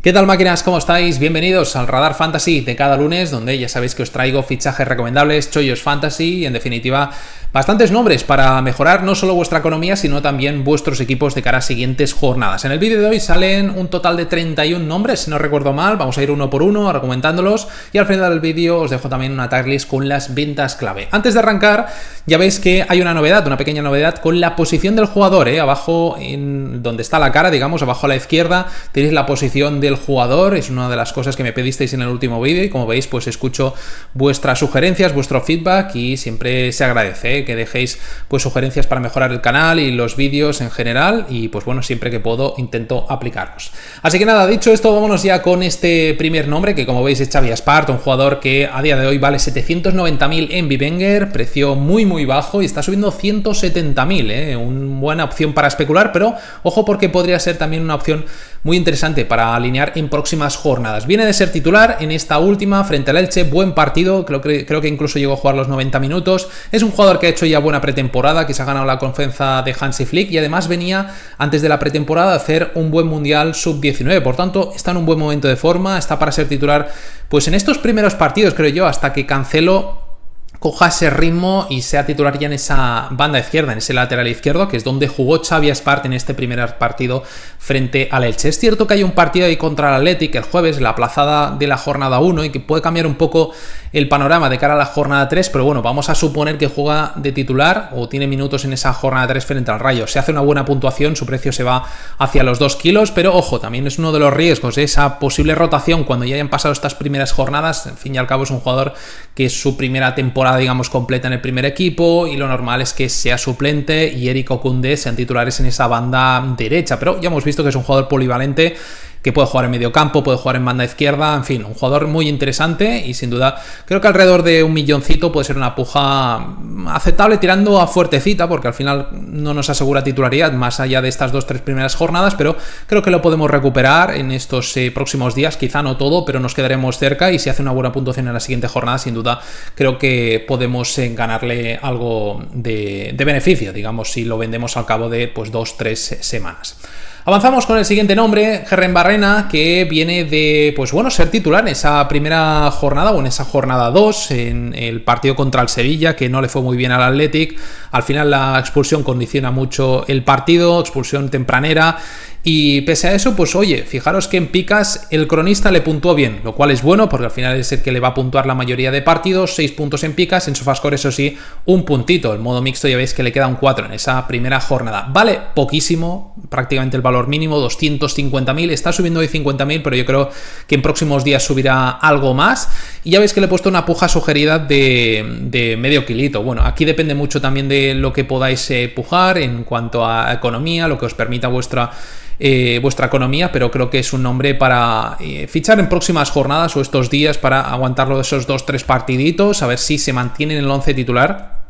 ¿Qué tal, máquinas? ¿Cómo estáis? Bienvenidos al Radar Fantasy de cada lunes, donde ya sabéis que os traigo fichajes recomendables, chollos fantasy y en definitiva bastantes nombres para mejorar no solo vuestra economía, sino también vuestros equipos de cara a siguientes jornadas. En el vídeo de hoy salen un total de 31 nombres, si no recuerdo mal, vamos a ir uno por uno argumentándolos y al final del vídeo os dejo también una tag list con las ventas clave. Antes de arrancar, ya veis que hay una novedad, una pequeña novedad con la posición del jugador, abajo en donde está la cara, digamos, abajo a la izquierda tenéis la posición del jugador, es una de las cosas que me pedisteis en el último vídeo y como veis pues escucho vuestras sugerencias, vuestro feedback y siempre se agradece que dejéis pues sugerencias para mejorar el canal y los vídeos en general y pues bueno, siempre que puedo intento aplicarlos. Así que nada, dicho esto, vámonos ya con este primer nombre que como veis es Xavi Espart, un jugador que a día de hoy vale 790.000 en Bivenger, precio muy bajo y está subiendo 170.000, una buena opción para especular, pero ojo porque podría ser también una opción muy interesante para alinear en próximas jornadas. Viene de ser titular en esta última frente al Elche, buen partido, creo que incluso llegó a jugar los 90 minutos. Es un jugador que ha hecho ya buena pretemporada, que se ha ganado la confianza de Hansi Flick y además venía antes de la pretemporada a hacer un buen mundial sub-19, por tanto está en un buen momento de forma, está para ser titular pues en estos primeros partidos, creo yo, hasta que Cancelo coja ese ritmo y sea titular ya en esa banda izquierda, en ese lateral izquierdo, que es donde jugó Xavi Espart en este primer partido frente al Elche. Es cierto que hay un partido ahí contra el Athletic el jueves, la aplazada de la jornada 1, y que puede cambiar un poco el panorama de cara a la jornada 3, pero bueno, vamos a suponer que juega de titular o tiene minutos en esa jornada 3 frente al Rayo. Se hace una buena puntuación, su precio se va hacia los 2 kilos, pero ojo, también es uno de los riesgos, esa posible rotación cuando ya hayan pasado estas primeras jornadas. En fin y al cabo es un jugador que es su primera temporada, digamos, completa en el primer equipo y lo normal es que sea suplente y Eric o Koundé sean titulares en esa banda derecha, pero ya hemos visto que es un jugador polivalente que puede jugar en medio campo, puede jugar en banda izquierda, en fin, un jugador muy interesante y sin duda creo que alrededor de 1 milloncito puede ser una puja aceptable tirando a fuertecita porque al final no nos asegura titularidad más allá de estas 2-3 primeras jornadas, pero creo que lo podemos recuperar en estos próximos días, quizá no todo, pero nos quedaremos cerca y si hace una buena puntuación en la siguiente jornada, sin duda creo que podemos ganarle algo de beneficio, digamos, si lo vendemos al cabo de pues 2-3 semanas. Avanzamos con el siguiente nombre, Herrén Barrena, que viene de, pues bueno, ser titular en esa primera jornada o en esa jornada 2, en el partido contra el Sevilla, que no le fue muy bien al Athletic. Al final la expulsión condiciona mucho el partido, expulsión tempranera. Y pese a eso, pues oye, fijaros que en Picas el cronista le puntuó bien, lo cual es bueno porque al final es el que le va a puntuar la mayoría de partidos, 6 puntos en Picas, en Sofascore eso sí, un puntito, el modo mixto ya veis que le queda un 4 en esa primera jornada. Vale poquísimo, prácticamente el valor mínimo, 250.000, está subiendo hoy 50.000, pero yo creo que en próximos días subirá algo más. Y ya veis que le he puesto una puja sugerida de medio kilito. Bueno, aquí depende mucho también de lo que podáis pujar en cuanto a economía, lo que os permita vuestra economía, pero creo que es un nombre para fichar en próximas jornadas o estos días para aguantarlo de esos 2-3 partiditos, a ver si se mantiene en el 11 titular.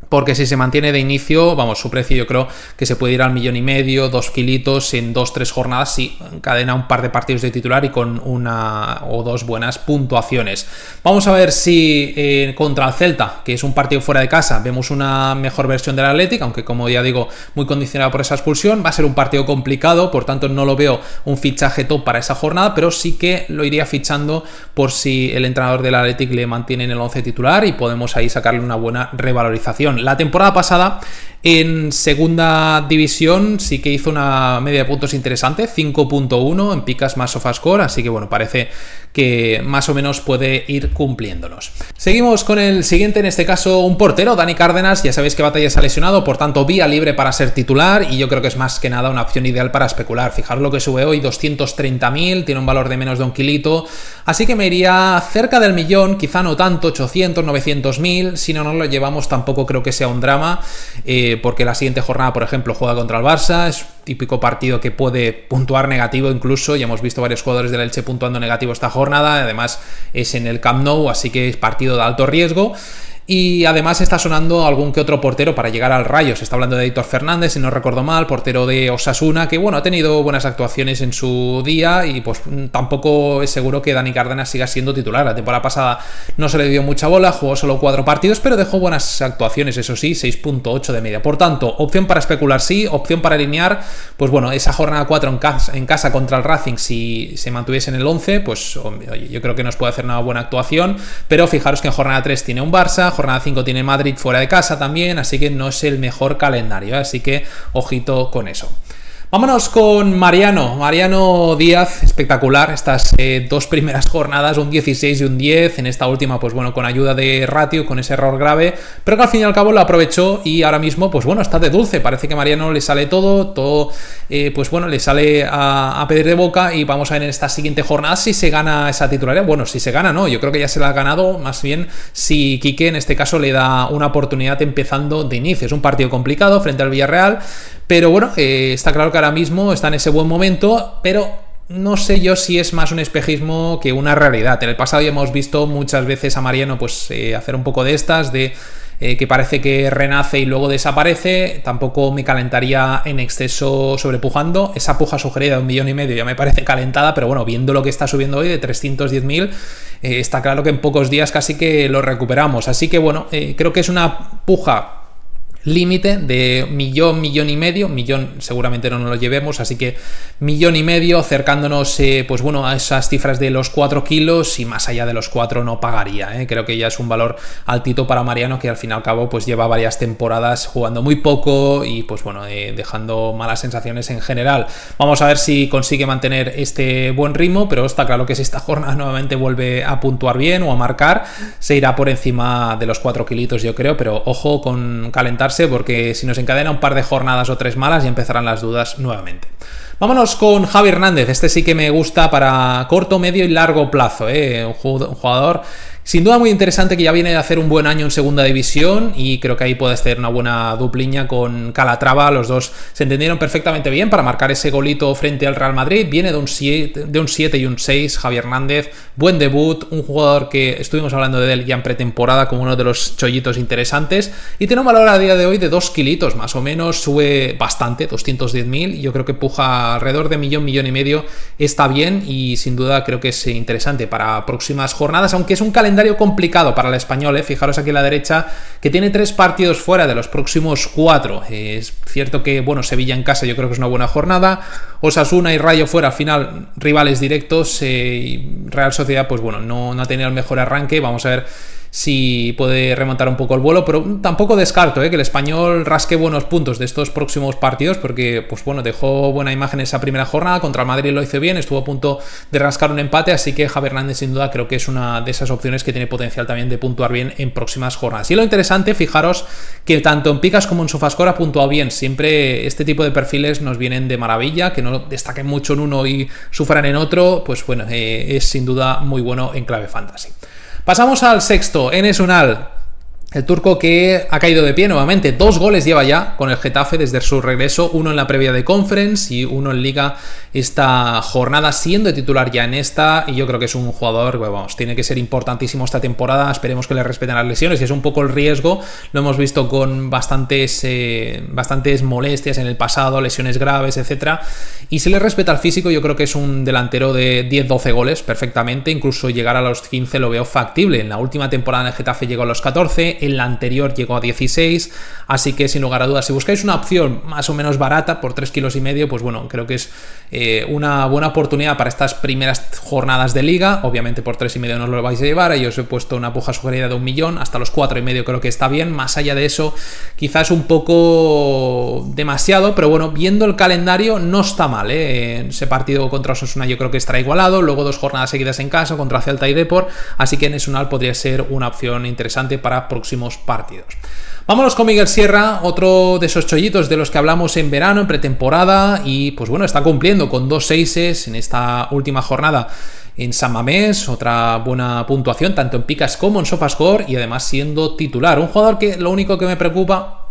Porque si se mantiene de inicio, vamos, su precio yo creo que se puede ir al 1,5 millones, 2 kilitos en 2-3 jornadas si encadena un par de partidos de titular y con una o dos buenas puntuaciones. Vamos a ver si contra el Celta, que es un partido fuera de casa, vemos una mejor versión del Athletic, aunque como ya digo, muy condicionado por esa expulsión. Va a ser un partido complicado, por tanto no lo veo un fichaje top para esa jornada, pero sí que lo iría fichando por si el entrenador del Athletic le mantiene en el 11 titular y podemos ahí sacarle una buena revalorización. La temporada pasada en segunda división sí que hizo una media de puntos interesante, 5.1 en Picas más Sofascore, así que bueno, parece que más o menos puede ir cumpliéndonos. Seguimos con el siguiente, en este caso un portero, Dani Cárdenas, ya sabéis que Batalla se ha lesionado, por tanto vía libre para ser titular y yo creo que es más que nada una opción ideal para especular. Fijaros lo que sube hoy, 230.000, tiene un valor de menos de 1 kilito, así que me iría cerca del millón, quizá no tanto, 800, 900.000, si no nos lo llevamos tampoco creo que sea un drama, porque la siguiente jornada, por ejemplo, juega contra el Barça, es típico partido que puede puntuar negativo incluso, ya hemos visto varios jugadores del Elche puntuando negativo esta jornada, además es en el Camp Nou, así que es partido de alto riesgo. Y además está sonando algún que otro portero para llegar al Rayo. Se está hablando de Héctor Fernández, si no recuerdo mal, portero de Osasuna, que bueno, ha tenido buenas actuaciones en su día y pues tampoco es seguro que Dani Cárdenas siga siendo titular. La temporada pasada no se le dio mucha bola, jugó solo 4 partidos, pero dejó buenas actuaciones, eso sí, 6.8 de media. Por tanto, opción para especular sí, opción para alinear, pues bueno, esa jornada 4 en casa contra el Racing, si se mantuviese en el 11, pues oye, yo creo que nos puede hacer una buena actuación, pero fijaros que en jornada 3 tiene un Barça, jornada 5 tiene Madrid fuera de casa también, así que no es el mejor calendario, así que ojito con eso. Vámonos con Mariano Díaz, espectacular estas 2 primeras jornadas, un 16 y un 10, en esta última pues bueno, con ayuda de Ratio, con ese error grave, pero que al fin y al cabo lo aprovechó y ahora mismo pues bueno, está de dulce, parece que Mariano le sale todo pues bueno, le sale a pedir de boca y vamos a ver en esta siguiente jornada si se gana esa titularidad. Bueno, si se gana no, yo creo que ya se la ha ganado, más bien si Quique en este caso le da una oportunidad empezando de inicio. Es un partido complicado frente al Villarreal, pero bueno, está claro que ahora mismo está en ese buen momento, pero no sé yo si es más un espejismo que una realidad. En el pasado ya hemos visto muchas veces a Mariano pues hacer un poco de estas, de que parece que renace y luego desaparece. Tampoco me calentaría en exceso sobrepujando. Esa puja sugerida de 1,5 millones ya me parece calentada, pero bueno, viendo lo que está subiendo hoy de 310.000, está claro que en pocos días casi que lo recuperamos. Así que bueno, creo que es una puja límite de millón y medio, seguramente no nos lo llevemos, así que 1,5 millones, acercándonos pues bueno, a esas cifras de los 4 kilos y más allá de los 4 no pagaría, creo que ya es un valor altito para Mariano, que al fin y al cabo pues lleva varias temporadas jugando muy poco y pues bueno, dejando malas sensaciones en general. Vamos a ver si consigue mantener este buen ritmo, pero está claro que si esta jornada nuevamente vuelve a puntuar bien o a marcar, se irá por encima de los 4 kilitos yo creo, pero ojo con calentarse, porque si nos encadena un par de jornadas o 3 malas ya empezarán las dudas nuevamente. Vámonos con Javi Hernández, este sí que me gusta para corto, medio y largo plazo, un jugador sin duda muy interesante que ya viene de hacer un buen año en segunda división y creo que ahí puede hacer una buena dupliña con Calatrava. Los dos se entendieron perfectamente bien para marcar ese golito frente al Real Madrid. Viene de un 7 y un 6 Javi Hernández, buen debut, un jugador que estuvimos hablando de él ya en pretemporada como uno de los chollitos interesantes y tiene un valor a día de hoy de 2 kilitos más o menos, sube bastante, 210.000, y yo creo que puja alrededor de 1,5 millones, está bien y sin duda creo que es interesante para próximas jornadas, aunque es un calendario complicado para el español, fijaros aquí a la derecha que tiene 3 partidos fuera de los próximos 4. Es cierto que bueno, Sevilla en casa yo creo que es una buena jornada, Osasuna y Rayo fuera, al final rivales directos, y Real Sociedad pues bueno, no ha tenido el mejor arranque. Vamos a ver si puede remontar un poco el vuelo, pero tampoco descarto que el español rasque buenos puntos de estos próximos partidos, porque pues bueno, dejó buena imagen esa primera jornada, contra el Madrid lo hizo bien, estuvo a punto de rascar un empate, así que Javi Hernández sin duda creo que es una de esas opciones que tiene potencial también de puntuar bien en próximas jornadas. Y lo interesante, fijaros que tanto en Picas como en Sofascore ha puntuado bien, siempre este tipo de perfiles nos vienen de maravilla, que no destaquen mucho en uno y sufran en otro, pues bueno, es sin duda muy bueno en clave fantasy. Pasamos al sexto, Enes Ünal, el turco que ha caído de pie nuevamente. 2 goles lleva ya con el Getafe desde su regreso, uno en la previa de Conference y uno en Liga esta jornada, siendo titular ya en esta, y yo creo que es un jugador, vamos, tiene que ser importantísimo esta temporada. Esperemos que le respeten las lesiones, y es un poco el riesgo, lo hemos visto con bastantes molestias en el pasado, lesiones graves, etcétera, y si le respeta el físico, yo creo que es un delantero de 10-12 goles perfectamente, incluso llegar a los 15 lo veo factible. En la última temporada en el Getafe llegó a los 14, en la anterior llegó a 16, así que sin lugar a dudas, si buscáis una opción más o menos barata por 3,5 kilos, pues bueno, creo que es una buena oportunidad para estas primeras jornadas de Liga. Obviamente por 3,5 no lo vais a llevar, ahí os he puesto una puja sugerida de 1 millón, hasta los 4,5 creo que está bien. Más allá de eso quizás un poco demasiado, pero bueno, viendo el calendario no está mal, ese partido contra Osasuna yo creo que estará igualado, luego 2 jornadas seguidas en casa contra Celta y Depor, así que Enes Ünal podría ser una opción interesante para próximos partidos. Vámonos con Miguel Sierra, otro de esos chollitos de los que hablamos en verano, en pretemporada, y pues bueno, está cumpliendo con 2 seises en esta última jornada en San Mamés, otra buena puntuación tanto en Picas como en Sofascore, y además siendo titular. Un jugador que lo único que me preocupa,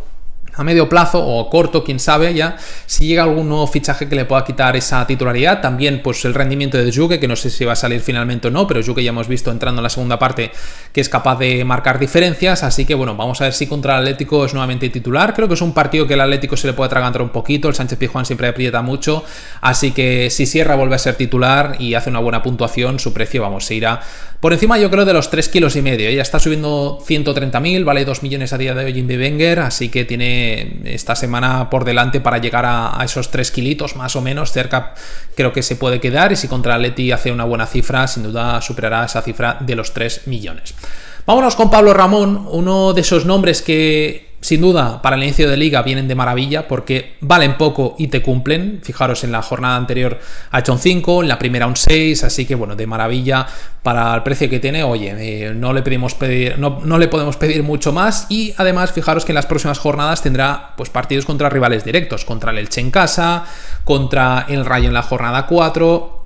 a medio plazo o corto, quién sabe ya, si llega algún nuevo fichaje que le pueda quitar esa titularidad. También pues el rendimiento de Juke, que no sé si va a salir finalmente o no, pero Juke ya hemos visto entrando en la segunda parte que es capaz de marcar diferencias, así que bueno, vamos a ver si contra el Atlético es nuevamente titular. Creo que es un partido que el Atlético se le puede atragantar un poquito, el Sánchez Pizjuán siempre aprieta mucho, así que si Sierra vuelve a ser titular y hace una buena puntuación, su precio, vamos, se irá por encima, yo creo, de los 3,5 kilos. Ya está subiendo 130.000, vale 2 millones a día de hoy Jimmy Wenger, así que tiene esta semana por delante para llegar a esos 3 kilitos más o menos, cerca creo que se puede quedar, y si contra Atleti hace una buena cifra, sin duda superará esa cifra de los 3 millones. Vámonos con Pablo Ramón, uno de esos nombres que sin duda para el inicio de liga vienen de maravilla porque valen poco y te cumplen. Fijaros, en la jornada anterior ha hecho un 5, en la primera un 6, así que bueno, de maravilla para el precio que tiene. Oye, no le podemos pedir mucho más, y además fijaros que en las próximas jornadas tendrá pues partidos contra rivales directos, contra el Elche en casa, contra el Rayo en la jornada 4,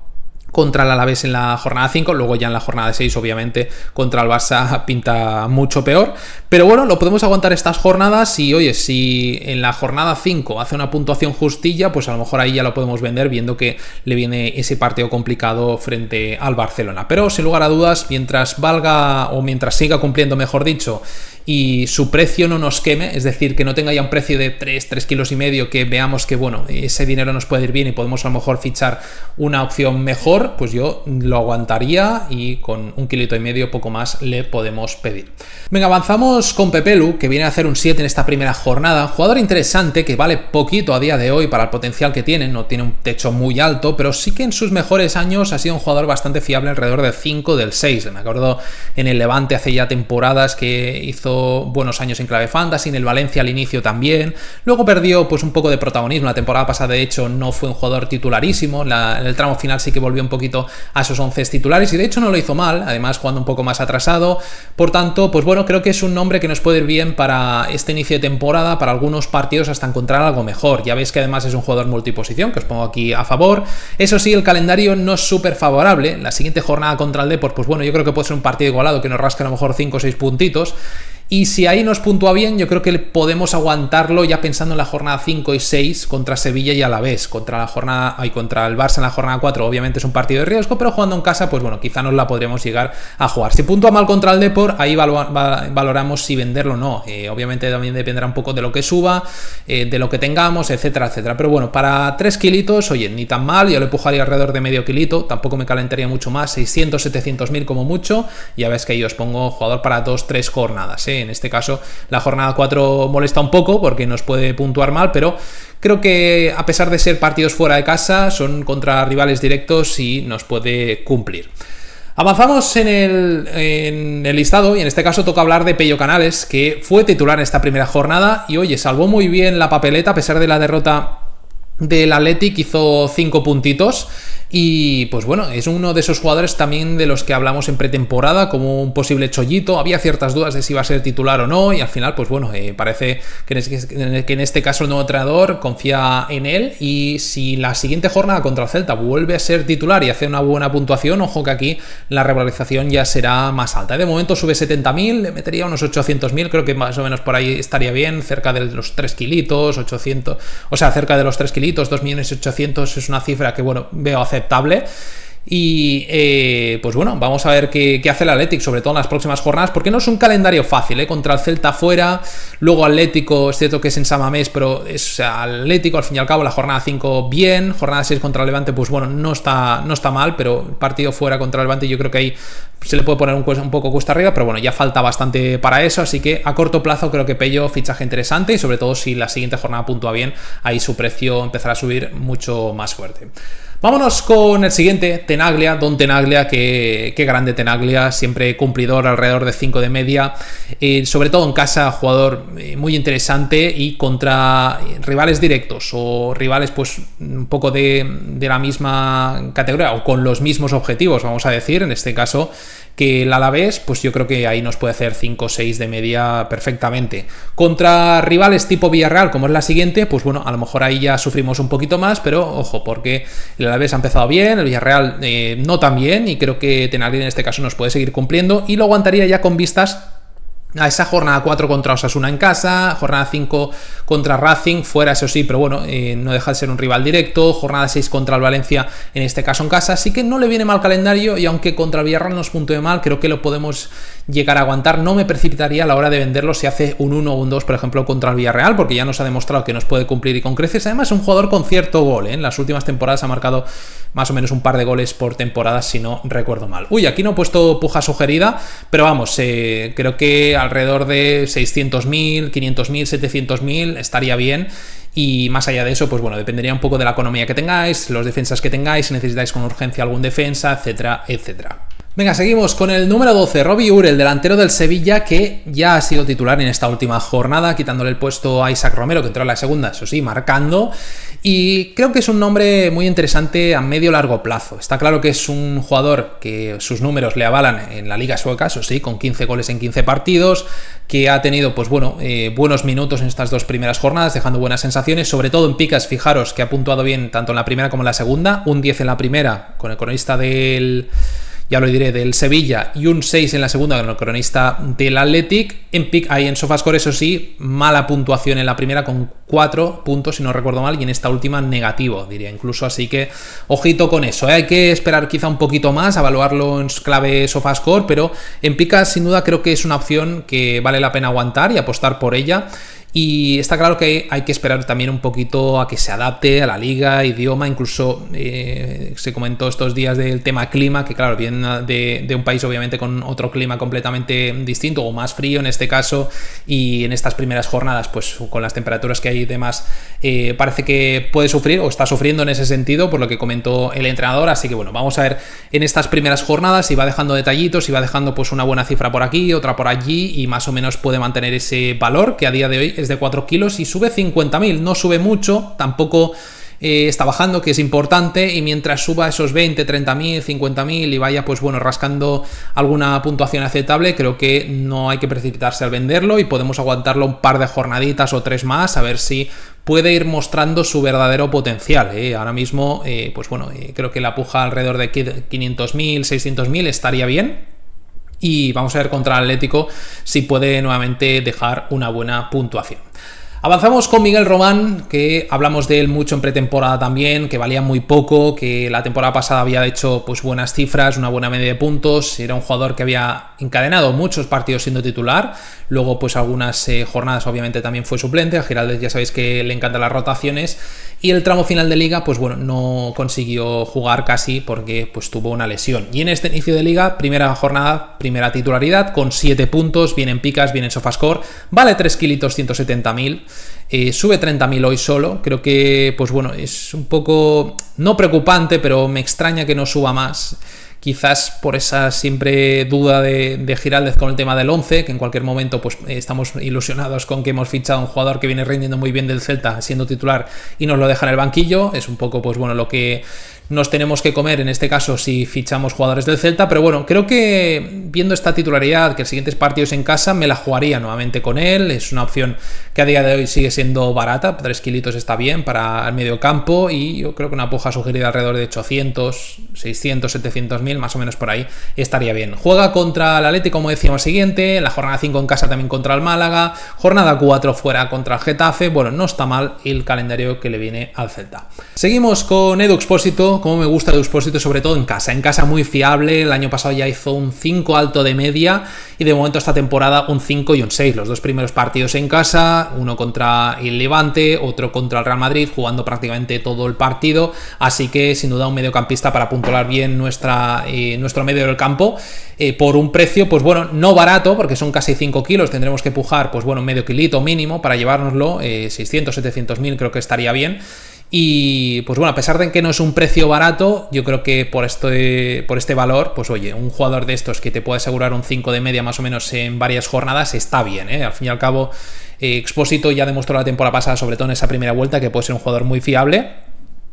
contra el Alavés en la jornada 5, luego ya en la jornada 6 obviamente contra el Barça pinta mucho peor, pero bueno, lo podemos aguantar estas jornadas, y oye, si en la jornada 5 hace una puntuación justilla, pues a lo mejor ahí ya lo podemos vender, viendo que le viene ese partido complicado frente al Barcelona. Pero sin lugar a dudas, mientras valga, o mientras siga cumpliendo, mejor dicho, y su precio no nos queme, es decir, que no tenga ya un precio de 3,5 kilos, que veamos que bueno, ese dinero nos puede ir bien y podemos a lo mejor fichar una opción mejor, pues yo lo aguantaría, y con 1,5 kilos poco más le podemos pedir. Venga, avanzamos con Pepelu, que viene a hacer un 7 en esta primera jornada. Jugador interesante que vale poquito a día de hoy para el potencial que tiene, no tiene un techo muy alto, pero sí que en sus mejores años ha sido un jugador bastante fiable, alrededor del 5, del 6. Me acuerdo en el Levante hace ya temporadas que hizo buenos años en clave fantasy, en el Valencia al inicio también. Luego perdió pues un poco de protagonismo la temporada pasada, de hecho no fue un jugador titularísimo, en el tramo final sí que volvió un poquito a esos 11 titulares, y de hecho no lo hizo mal, además jugando un poco más atrasado. Por tanto, pues bueno, creo que es un nombre que nos puede ir bien para este inicio de temporada, para algunos partidos hasta encontrar algo mejor. Ya veis que además es un jugador multiposición, que os pongo aquí a favor. Eso sí, el calendario no es súper favorable. La siguiente jornada contra el Depor, pues bueno, yo creo que puede ser un partido igualado, que nos rasca a lo mejor 5 o 6 puntitos. Y si ahí nos puntúa bien, yo creo que podemos aguantarlo ya pensando en la jornada 5 y 6 contra Sevilla y Alavés. Contra el Barça en la jornada 4 obviamente es un partido de riesgo, pero jugando en casa, pues bueno, quizá nos la podremos llegar a jugar. Si puntúa mal contra el Depor, ahí valoramos si venderlo o no. Obviamente también dependerá un poco de lo que suba, de lo que tengamos, etcétera, etcétera. Pero bueno, para 3 kilitos, oye, ni tan mal, yo le empujaría alrededor de medio kilito, tampoco me calentaría mucho más, 600, 700.000 como mucho. Ya ves que ahí os pongo jugador para 2-3 jornadas, En este caso la jornada 4 molesta un poco porque nos puede puntuar mal, pero creo que a pesar de ser partidos fuera de casa, son contra rivales directos y nos puede cumplir. Avanzamos en el listado, y en este caso toca hablar de Pello Canales, que fue titular en esta primera jornada y oye, salvó muy bien la papeleta a pesar de la derrota del Athletic, hizo 5 puntitos. Y pues bueno, es uno de esos jugadores también de los que hablamos en pretemporada como un posible chollito. Había ciertas dudas de si iba a ser titular o no, y al final pues bueno, parece que en este caso el nuevo entrenador confía en él, y si la siguiente jornada contra el Celta vuelve a ser titular y hace una buena puntuación, ojo que aquí la revalorización ya será más alta. De momento sube 70.000, le metería unos 800.000, creo que más o menos por ahí estaría bien, cerca de los 3 kilitos, 800, o sea, cerca de los 3 kilitos, 2.800.000 es una cifra que bueno, veo aceptable. Y pues bueno, vamos a ver qué hace el Athletic, sobre todo en las próximas jornadas, porque no es un calendario fácil, contra el Celta fuera, luego Atlético, es cierto que es en San Mamés, pero es Atlético, al fin y al cabo, la jornada 5 bien, jornada 6 contra el Levante, pues bueno, no está mal, pero partido fuera contra el Levante, yo creo que ahí se le puede poner un poco cuesta arriba, pero bueno, ya falta bastante para eso, así que a corto plazo creo que Pello, fichaje interesante, y sobre todo si la siguiente jornada puntúa bien, ahí su precio empezará a subir mucho más fuerte. Vámonos con el siguiente, Tenaglia, Don Tenaglia, qué grande Tenaglia, siempre cumplidor, alrededor de 5 de media, sobre todo en casa, jugador muy interesante, y contra rivales directos o rivales pues un poco de la misma categoría o con los mismos objetivos, vamos a decir, en este caso que el Alavés, pues yo creo que ahí nos puede hacer 5 o 6 de media perfectamente. Contra rivales tipo Villarreal, como es la siguiente, pues bueno, a lo mejor ahí ya sufrimos un poquito más, pero ojo, porque el Alavés ha empezado bien, el Villarreal no tan bien, y creo que Tenaglia en este caso nos puede seguir cumpliendo, y lo aguantaría ya con vistas a esa jornada 4 contra Osasuna en casa, jornada 5 contra Racing, fuera eso sí, pero bueno, no deja de ser un rival directo, jornada 6 contra el Valencia, en este caso en casa, así que no le viene mal calendario y aunque contra el Villarreal nos puntúe mal, creo que lo podemos llegar a aguantar. No me precipitaría a la hora de venderlo si hace un 1 o un 2, por ejemplo, contra el Villarreal, porque ya nos ha demostrado que nos puede cumplir y con creces. Además es un jugador con cierto gol, en las últimas temporadas ha marcado más o menos un par de goles por temporada, si no recuerdo mal. Uy, aquí no he puesto puja sugerida, pero vamos, creo que alrededor de 600.000, 500.000, 700.000 estaría bien. Y más allá de eso, pues bueno, dependería un poco de la economía que tengáis, los defensas que tengáis, si necesitáis con urgencia algún defensa, etcétera, etcétera. Venga, seguimos con el número 12, Robbie Ure, el delantero del Sevilla, que ya ha sido titular en esta última jornada, quitándole el puesto a Isaac Romero, que entró en la segunda, eso sí, marcando. Y creo que es un nombre muy interesante a medio-largo plazo. Está claro que es un jugador que sus números le avalan en la Liga Sueca, eso sí, con 15 goles en 15 partidos, que ha tenido, pues bueno, buenos minutos en estas dos primeras jornadas, dejando buenas sensaciones, sobre todo en picas. Fijaros que ha puntuado bien tanto en la primera como en la segunda, un 10 en la primera con el cronista del... ya lo diré, del Sevilla, y un 6 en la segunda con el cronista del Athletic. En Sofascore, eso sí, mala puntuación en la primera con 4 puntos, si no recuerdo mal, y en esta última negativo, diría incluso, así que ojito con eso, hay que esperar quizá un poquito más, evaluarlo en clave Sofascore, pero en picas sin duda creo que es una opción que vale la pena aguantar y apostar por ella. Y está claro que hay que esperar también un poquito a que se adapte a la liga, idioma, incluso se comentó estos días del tema clima, que claro, viene de un país obviamente con otro clima completamente distinto o más frío en este caso, y en estas primeras jornadas pues con las temperaturas que hay y demás parece que puede sufrir o está sufriendo en ese sentido por lo que comentó el entrenador, así que bueno, vamos a ver en estas primeras jornadas si va dejando detallitos, si va dejando pues una buena cifra por aquí, otra por allí y más o menos puede mantener ese valor que a día de hoy es de 4 kilos y sube 50.000, no sube mucho, tampoco está bajando, que es importante, y mientras suba esos 20, 30.000, 50.000 y vaya pues bueno rascando alguna puntuación aceptable, creo que no hay que precipitarse al venderlo y podemos aguantarlo un par de jornaditas o 3 más a ver si puede ir mostrando su verdadero potencial. Ahora mismo pues bueno, creo que la puja alrededor de 500.000, 600.000 estaría bien. Y vamos a ver contra el Atlético si puede nuevamente dejar una buena puntuación. Avanzamos con Miguel Román, que hablamos de él mucho en pretemporada también, que valía muy poco, que la temporada pasada había hecho pues buenas cifras, una buena media de puntos, era un jugador que había encadenado muchos partidos siendo titular, luego pues algunas jornadas obviamente también fue suplente, a Giraldez ya sabéis que le encantan las rotaciones, y el tramo final de liga pues bueno, no consiguió jugar casi porque pues tuvo una lesión. Y en este inicio de liga, primera jornada, primera titularidad, con 7 puntos, bien en picas, bien en Sofascore, vale 3 kilitos 170.000. Sube 30.000 hoy solo, creo que pues bueno, es un poco no preocupante, pero me extraña que no suba más, quizás por esa siempre duda de Giraldez con el tema del 11, que en cualquier momento pues estamos ilusionados con que hemos fichado a un jugador que viene rindiendo muy bien del Celta siendo titular y nos lo deja en el banquillo, es un poco pues bueno lo que nos tenemos que comer en este caso si fichamos jugadores del Celta, pero bueno, creo que viendo esta titularidad, que el siguiente partido es en casa, me la jugaría nuevamente con él, es una opción que a día de hoy sigue siendo barata, 3 kilitos está bien para el medio campo y yo creo que una puja sugerida alrededor de 800, 600, 700.000, más o menos por ahí estaría bien. Juega contra el Athletic, como decíamos, siguiente, en la jornada 5 en casa también contra el Málaga, jornada 4 fuera contra el Getafe, bueno, no está mal el calendario que le viene al Celta. Seguimos con Edu Expósito. Como me gusta Edu Expósito, sobre todo en casa muy fiable, el año pasado ya hizo un 5 alto de media y de momento esta temporada un 5 y un 6, los dos primeros partidos en casa, uno contra el Levante, otro contra el Real Madrid, jugando prácticamente todo el partido, así que sin duda un mediocampista para puntuar bien nuestro medio del campo, por un precio pues bueno, no barato, porque son casi 5 kilos, tendremos que pujar pues bueno, medio kilito mínimo para llevárnoslo, 600, 700.000 creo que estaría bien. Y pues bueno, a pesar de que no es un precio barato, yo creo que por este valor, pues oye, un jugador de estos que te puede asegurar un 5 de media más o menos en varias jornadas está bien, Al fin y al cabo, Expósito ya demostró la temporada pasada, sobre todo en esa primera vuelta, que puede ser un jugador muy fiable.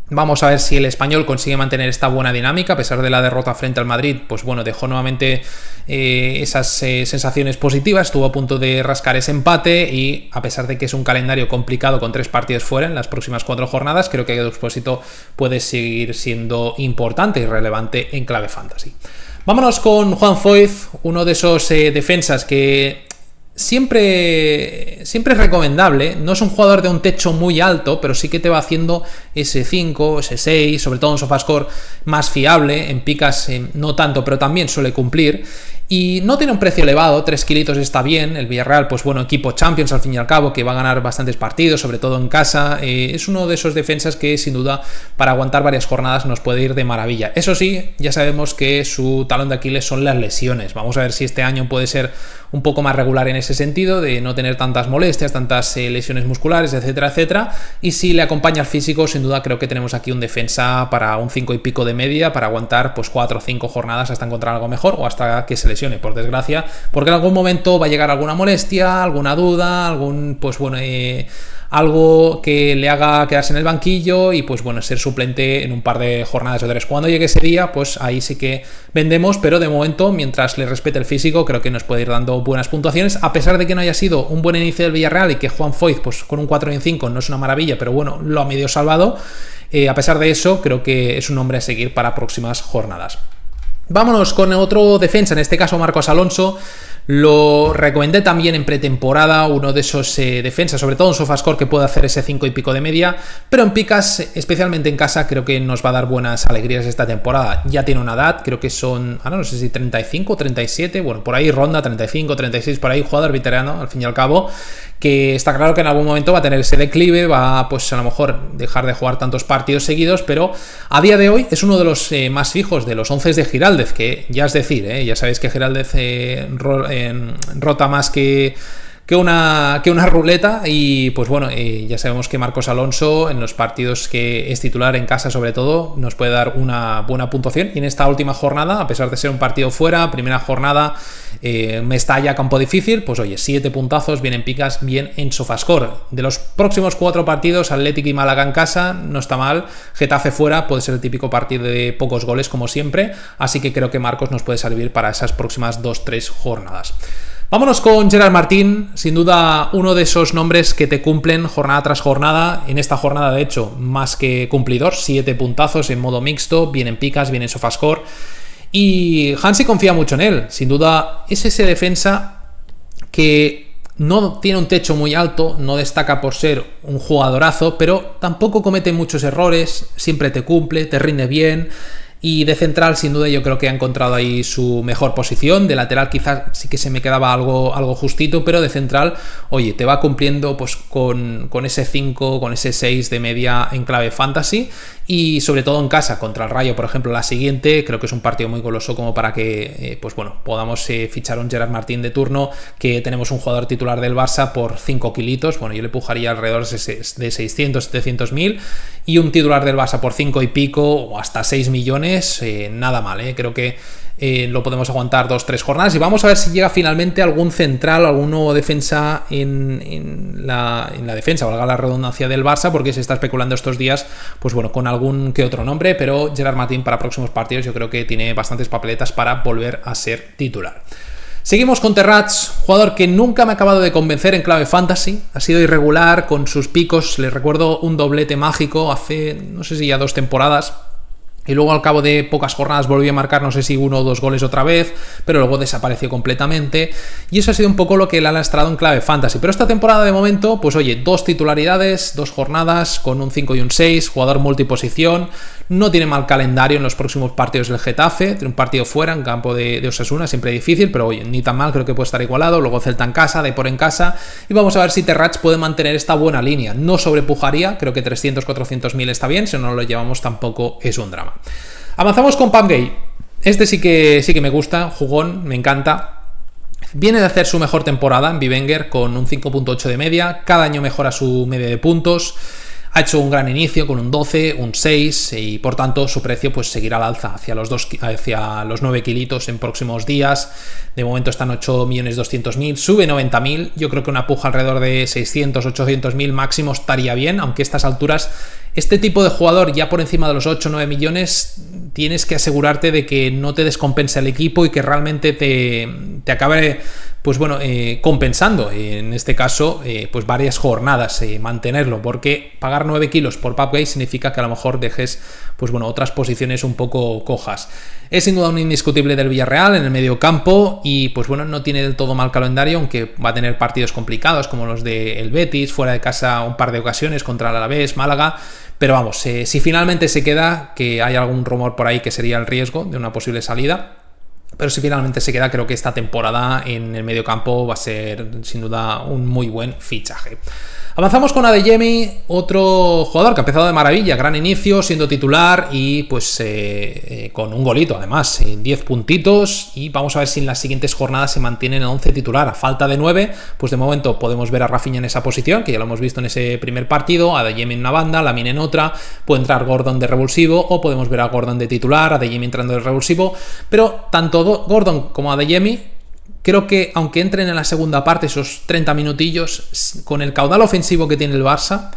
Vamos a ver si el español consigue mantener esta buena dinámica, a pesar de la derrota frente al Madrid, pues bueno, dejó nuevamente esas sensaciones positivas, estuvo a punto de rascar ese empate y a pesar de que es un calendario complicado con 3 partidos fuera en las próximas 4 jornadas, creo que Edu Expósito puede seguir siendo importante y relevante en clave fantasy. Vámonos con Juan Foyth, uno de esos defensas que siempre es recomendable. No es un jugador de un techo muy alto, pero sí que te va haciendo ese 5, ese 6, sobre todo en SofaScore más fiable, en picas no tanto, pero también suele cumplir. Y no tiene un precio elevado, 3 kilitos está bien. El Villarreal, pues bueno, equipo Champions al fin y al cabo, que va a ganar bastantes partidos, sobre todo en casa. Es uno de esos defensas que sin duda para aguantar varias jornadas nos puede ir de maravilla. Eso sí, ya sabemos que su talón de Aquiles son las lesiones. Vamos a ver si este año puede ser un poco más regular en ese sentido, de no tener tantas molestias, tantas lesiones musculares, etcétera, etcétera. Y si le acompaña el físico, sin duda creo que tenemos aquí un defensa para un 5 y pico de media, para aguantar pues 4 o 5 jornadas hasta encontrar algo mejor o hasta que se lesione, por desgracia, porque en algún momento va a llegar alguna molestia, alguna duda, algún, pues bueno, algo que le haga quedarse en el banquillo y pues bueno, ser suplente en un par de jornadas o 3. Cuando llegue ese día, pues ahí sí que vendemos, pero de momento, mientras le respete el físico, creo que nos puede ir dando buenas puntuaciones, a pesar de que no haya sido un buen inicio del Villarreal y que Juan Foyth, pues con un 4 en 5 no es una maravilla, pero bueno, lo ha medio salvado. A pesar de eso, creo que es un hombre a seguir para próximas jornadas. Vámonos con otro defensa, en este caso Marcos Alonso. Lo recomendé también en pretemporada, uno de esos defensas, sobre todo en SofaScore, que puede hacer ese 5 y pico de media, pero en picas, especialmente en casa, creo que nos va a dar buenas alegrías esta temporada. Ya tiene una edad, creo que son, no sé si 35 o 37, bueno, por ahí ronda 35, 36, por ahí, jugador veterano, al fin y al cabo, que está claro que en algún momento va a tener ese declive, va pues a lo mejor dejar de jugar tantos partidos seguidos, pero a día de hoy es uno de los más fijos de los 11 de Giraldez, que ya es decir, ya sabéis que Giraldez rota más que una ruleta y pues bueno, ya sabemos que Marcos Alonso en los partidos que es titular en casa sobre todo nos puede dar una buena puntuación, y en esta última jornada, a pesar de ser un partido fuera, primera jornada, Mestalla, campo difícil, pues oye, 7 puntazos, bien en picas, bien en SofaScore. De los próximos 4 partidos, Atlético y Málaga en casa, no está mal. Getafe fuera, puede ser el típico partido de pocos goles como siempre, así que creo que Marcos nos puede servir para esas próximas 2-3 jornadas. Vámonos con Gerard Martín, sin duda uno de esos nombres que te cumplen jornada tras jornada. En esta jornada, de hecho, más que cumplidor, 7 puntazos en modo mixto, bien en picas, bien en SofaScore. Y Hansi confía mucho en él, sin duda es ese defensa que no tiene un techo muy alto, no destaca por ser un jugadorazo, pero tampoco comete muchos errores, siempre te cumple, te rinde bien. Y de central, sin duda, yo creo que ha encontrado ahí su mejor posición. De lateral quizás sí que se me quedaba algo justito, pero de central, oye, te va cumpliendo pues con ese 5, con ese 6 de media en clave fantasy. Y sobre todo en casa, contra el Rayo, por ejemplo, la siguiente, creo que es un partido muy goloso como para que pues bueno, podamos fichar a un Gerard Martín de turno, que tenemos un jugador titular del Barça por 5 kilitos. Bueno, yo le pujaría alrededor de 600, 700 mil, y un titular del Barça por 5 y pico o hasta 6 millones, nada mal, creo que lo podemos aguantar 2-3 jornadas, y vamos a ver si llega finalmente algún central, algún nuevo defensa en la defensa, valga la redundancia, del Barça, porque se está especulando estos días, pues bueno, con algún que otro nombre, pero Gerard Martín para próximos partidos yo creo que tiene bastantes papeletas para volver a ser titular. Seguimos con Terrats, jugador que nunca me ha acabado de convencer en clave fantasy, ha sido irregular con sus picos. Le recuerdo un doblete mágico hace, no sé si ya 2 temporadas, y luego al cabo de pocas jornadas volvió a marcar, no sé si 1 o 2 goles otra vez, pero luego desapareció completamente, y eso ha sido un poco lo que le ha lastrado en clave fantasy. Pero esta temporada de momento, pues oye, 2 titularidades, 2 jornadas con un 5 y un 6, jugador multiposición, no tiene mal calendario en los próximos partidos del Getafe, tiene un partido fuera en campo de Osasuna, siempre difícil, pero oye, ni tan mal, creo que puede estar igualado. Luego Celta en casa, Depor en casa, y vamos a ver si Terrats puede mantener esta buena línea. No sobrepujaría, creo que 300-400 mil está bien, si no lo llevamos tampoco es un drama. Avanzamos con Pam Gay. Este sí que me gusta, jugón, me encanta. Viene de hacer su mejor temporada en Bivenger con un 5.8 de media, cada año mejora su media de puntos. Ha hecho un gran inicio con un 12, un 6, y por tanto su precio pues seguirá al alza hacia los 9 kilitos en próximos días. De momento están 8.200.000, sube 90.000. Yo creo que una puja alrededor de 600, 800.000 máximo estaría bien, aunque a estas alturas este tipo de jugador ya por encima de los 8 o 9 millones tienes que asegurarte de que no te descompensa el equipo y que realmente te acabe pues bueno, compensando, en este caso, pues varias jornadas, mantenerlo, porque pagar 9 kilos por Pape Gay significa que a lo mejor dejes, pues bueno, otras posiciones un poco cojas. Es sin duda un indiscutible del Villarreal en el medio campo y pues bueno, no tiene del todo mal calendario, aunque va a tener partidos complicados como los del Betis, fuera de casa un par de ocasiones contra el Alavés, Málaga, pero vamos, si finalmente se queda, que hay algún rumor por ahí que sería el riesgo de una posible salida, pero si finalmente se queda, creo que esta temporada en el medio campo va a ser sin duda un muy buen fichaje. Avanzamos con Adeyemi, otro jugador que ha empezado de maravilla, gran inicio, siendo titular y pues con un golito además, 10 puntitos, y vamos a ver si en las siguientes jornadas se mantiene en el 11 titular. A falta de 9, pues de momento podemos ver a Rafinha en esa posición, que ya lo hemos visto en ese primer partido, Adeyemi en una banda, Lamine en otra, puede entrar Gordon de revulsivo o podemos ver a Gordon de titular, Adeyemi entrando de revulsivo, pero tanto Gordon como Adeyemi, creo que aunque entren en la segunda parte, esos 30 minutillos, con el caudal ofensivo que tiene el Barça,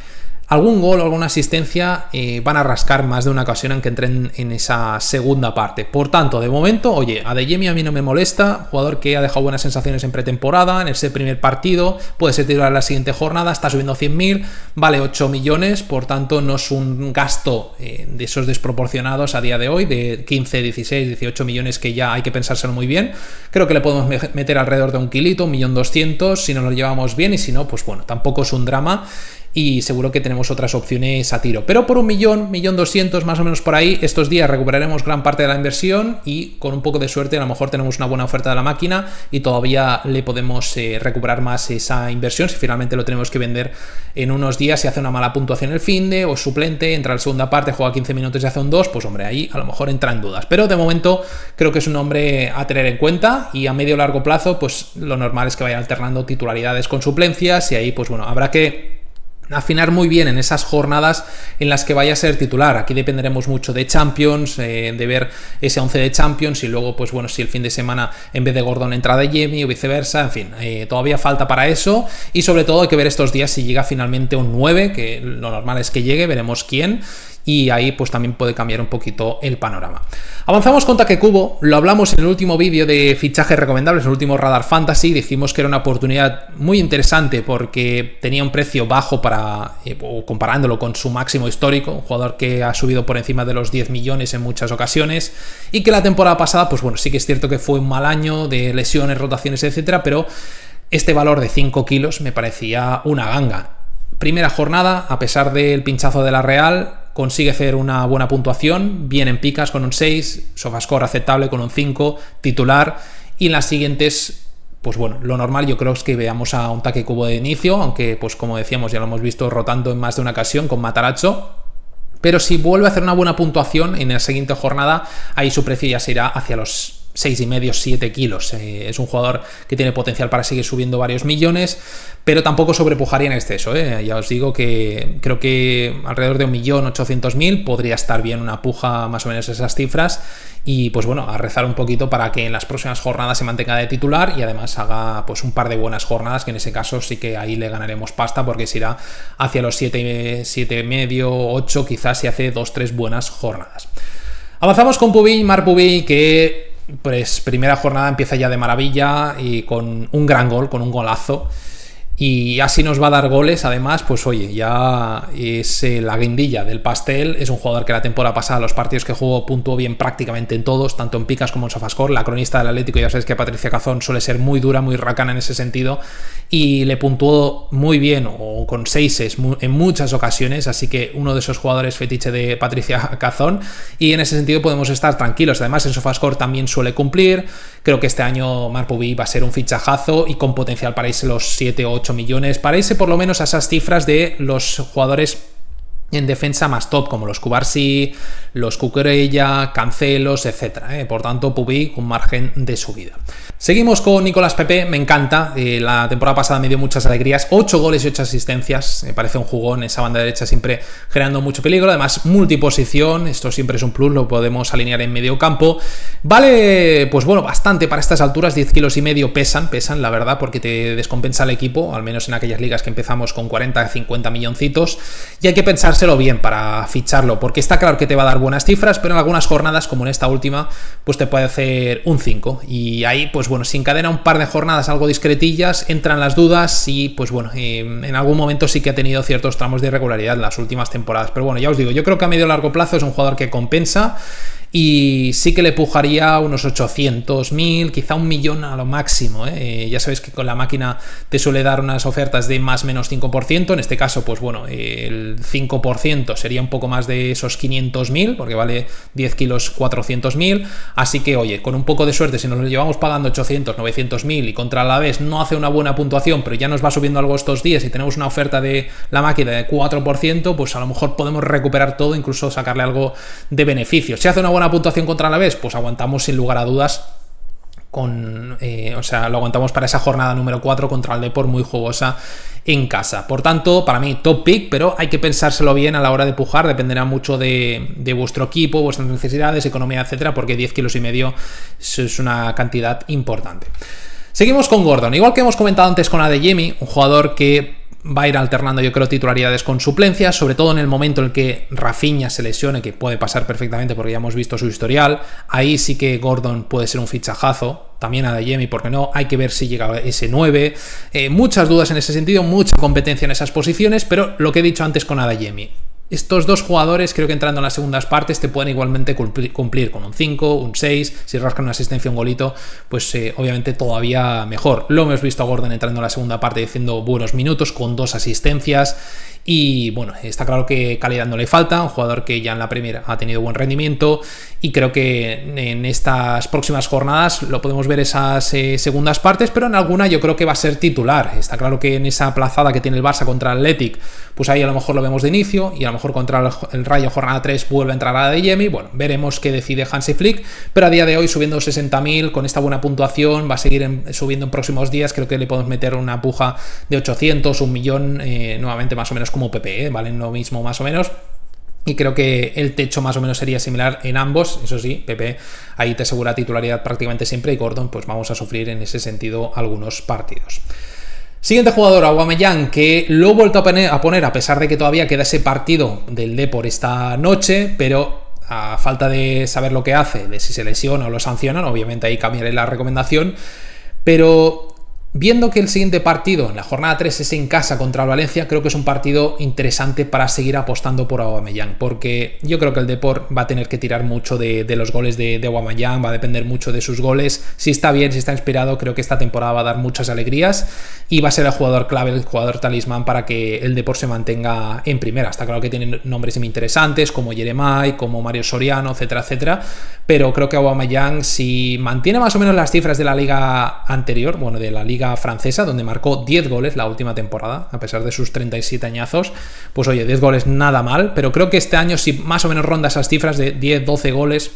algún gol o alguna asistencia van a rascar más de una ocasión en que entren en esa segunda parte. Por tanto, de momento, oye, Adeyemi a mí no me molesta, jugador que ha dejado buenas sensaciones en pretemporada, en ese primer partido, puede ser titular en la siguiente jornada, está subiendo 100.000, vale 8 millones, por tanto no es un gasto de esos desproporcionados a día de hoy, de 15, 16, 18 millones que ya hay que pensárselo muy bien. Creo que le podemos meter alrededor de un kilito, 1.200.000, si no lo llevamos bien, y si no, pues bueno, tampoco es un drama. Y seguro que tenemos otras opciones a tiro. Pero por 1.200.000 más o menos por ahí, estos días recuperaremos gran parte de la inversión y con un poco de suerte a lo mejor tenemos una buena oferta de la máquina y todavía le podemos recuperar más esa inversión si finalmente lo tenemos que vender en unos días. Si hace una mala puntuación el finde o es suplente, entra en la segunda parte, juega 15 minutos y hace un 2, pues hombre, ahí a lo mejor entra en dudas. Pero de momento creo que es un hombre a tener en cuenta y a medio o largo plazo pues lo normal es que vaya alternando titularidades con suplencias y ahí pues bueno, habrá que afinar muy bien en esas jornadas en las que vaya a ser titular. Aquí dependeremos mucho de Champions, de ver ese 11 de Champions y luego, pues bueno, si el fin de semana en vez de Gordon entra Adeyemi o viceversa, en fin, todavía falta para eso y sobre todo hay que ver estos días si llega finalmente un 9, que lo normal es que llegue, veremos quién. Y ahí pues también puede cambiar un poquito el panorama. Avanzamos con Takekubo, lo hablamos en el último vídeo de fichajes recomendables, el último Radar Fantasy, dijimos que era una oportunidad muy interesante porque tenía un precio bajo para comparándolo con su máximo histórico, un jugador que ha subido por encima de los 10 millones en muchas ocasiones y que la temporada pasada, pues bueno, sí que es cierto que fue un mal año de lesiones, rotaciones, etcétera, pero este valor de 5 kilos me parecía una ganga. Primera jornada, a pesar del pinchazo de la Real, consigue hacer una buena puntuación, bien en picas con un 6, Sofascore aceptable con un 5, titular, y en las siguientes, pues bueno, lo normal yo creo es que veamos a un Takekubo de inicio, aunque pues como decíamos ya lo hemos visto rotando en más de una ocasión con Matarazzo, pero si vuelve a hacer una buena puntuación en la siguiente jornada, ahí su precio ya se irá hacia los 6,5, 7 kilos. Es un jugador que tiene potencial para seguir subiendo varios millones, pero tampoco sobrepujaría en exceso. Ya os digo que creo que alrededor de 1.800.000 podría estar bien una puja más o menos esas cifras y pues bueno, a rezar un poquito para que en las próximas jornadas se mantenga de titular y además haga pues un par de buenas jornadas, que en ese caso sí que ahí le ganaremos pasta porque se irá hacia los 7,5, 8 quizás si hace 2-3 buenas jornadas. Avanzamos con Pubill, Marc Pubill, que pues primera jornada empieza ya de maravilla y con un gran gol, con un golazo. Y así nos va a dar goles, además, pues oye, ya es la guindilla del pastel. Es un jugador que la temporada pasada, los partidos que jugó, puntuó bien prácticamente en todos, tanto en picas como en Sofascore. La cronista del Atlético, ya sabéis que Patricia Cazón suele ser muy dura, muy racana en ese sentido, y le puntuó muy bien, o con 6 en muchas ocasiones, así que uno de esos jugadores fetiche de Patricia Cazón, y en ese sentido podemos estar tranquilos. Además, en Sofascore también suele cumplir. Creo que este año Marc Pubill va a ser un fichajazo y con potencial para irse los 7 o 8 millones, para irse por lo menos a esas cifras de los jugadores en defensa más top, como los Cubarsí, los Cucurella, Cancelos, etc. Por tanto, Pubill con margen de subida. Seguimos con Nicolás Pepe, me encanta. La temporada pasada me dio muchas alegrías. 8 goles y 8 asistencias. Me parece un jugón, esa banda derecha siempre generando mucho peligro. Además, multiposición, esto siempre es un plus, lo podemos alinear en medio campo. Vale, pues bueno, bastante para estas alturas, 10,5 kilos pesan, la verdad, porque te descompensa el equipo, al menos en aquellas ligas que empezamos con 40, 50 milloncitos. Y hay que pensar pensárselo bien para ficharlo, porque está claro que te va a dar buenas cifras, pero en algunas jornadas, como en esta última, pues te puede hacer un 5. Y ahí, pues bueno, si encadena un par de jornadas algo discretillas, entran las dudas y, pues bueno, en algún momento sí que ha tenido ciertos tramos de irregularidad en las últimas temporadas. Pero bueno, ya os digo, yo creo que a medio largo plazo es un jugador que compensa y sí que le pujaría unos 800.000, quizá 1.000.000 a lo máximo. Ya sabéis que con la máquina te suele dar unas ofertas de más o menos 5%, en este caso pues bueno, el 5% sería un poco más de esos 500.000, porque vale 10 kilos 400.000, así que oye, con un poco de suerte, si nos lo llevamos pagando 800, 900.000 y contra la vez no hace una buena puntuación, pero ya nos va subiendo algo estos días y tenemos una oferta de la máquina de 4%, pues a lo mejor podemos recuperar todo, incluso sacarle algo de beneficio. Si hace una buena puntuación contra la vez, pues aguantamos sin lugar a dudas lo aguantamos para esa jornada número 4 contra el Depor, muy jugosa en casa. Por tanto, para mí top pick, pero hay que pensárselo bien a la hora de pujar, dependerá mucho de vuestro equipo, vuestras necesidades, economía, etcétera, porque 10 kilos y medio es una cantidad importante. Seguimos con Gordon, igual que hemos comentado antes con Adeyemi, un jugador que va a ir alternando, yo creo, titularidades con suplencias, sobre todo en el momento en el que Rafinha se lesione, que puede pasar perfectamente porque ya hemos visto su historial. Ahí sí que Gordon puede ser un fichajazo. También Adeyemi, ¿por qué no? Hay que ver si llega ese 9. Muchas dudas en ese sentido, mucha competencia en esas posiciones, pero lo que he dicho antes con Adeyemi. Estos dos jugadores, creo que entrando en las segundas partes, te pueden igualmente cumplir con un 5, un 6, si rascan una asistencia, un golito, pues obviamente todavía mejor. Lo hemos visto a Gordon entrando en la segunda parte haciendo buenos minutos, con 2 asistencias, y bueno, está claro que calidad no le falta, un jugador que ya en la primera ha tenido buen rendimiento, y creo que en estas próximas jornadas lo podemos ver esas segundas partes, pero en alguna yo creo que va a ser titular. Está claro que en esa plazada que tiene el Barça contra el Athletic, pues ahí a lo mejor lo vemos de inicio, y a lo mejor contra el Rayo jornada 3 vuelve a entrar a Adeyemi. Bueno, veremos qué decide Hansi Flick, pero a día de hoy subiendo 60.000 con esta buena puntuación, va a seguir subiendo en próximos días. Creo que le podemos meter una puja de 800, 1.000.000, nuevamente más o menos como PP, valen lo mismo más o menos. Y creo que el techo más o menos sería similar en ambos. Eso sí, Pepe ahí te asegura titularidad prácticamente siempre, y Gordon pues vamos a sufrir en ese sentido algunos partidos. Siguiente jugador, Aubameyang, que lo he vuelto a poner a pesar de que todavía queda ese partido del Depor esta noche, pero a falta de saber lo que hace, de si se lesiona o lo sancionan, obviamente ahí cambiaré la recomendación, pero viendo que el siguiente partido en la jornada 3 es en casa contra el Valencia, creo que es un partido interesante para seguir apostando por Aubameyang, porque yo creo que el Depor va a tener que tirar mucho de los goles de Aubameyang, va a depender mucho de sus goles. Si está bien, si está inspirado, creo que esta temporada va a dar muchas alegrías y va a ser el jugador clave, el jugador talismán para que el Depor se mantenga en primera. Está claro que tienen nombres muy interesantes como Jeremai, como Mario Soriano, etcétera, etcétera, pero creo que Aubameyang, si mantiene más o menos las cifras de la liga anterior, bueno, de la liga francesa, donde marcó 10 goles la última temporada, a pesar de sus 37 añazos, pues oye, 10 goles nada mal, pero creo que este año si más o menos ronda esas cifras de 10, 12 goles,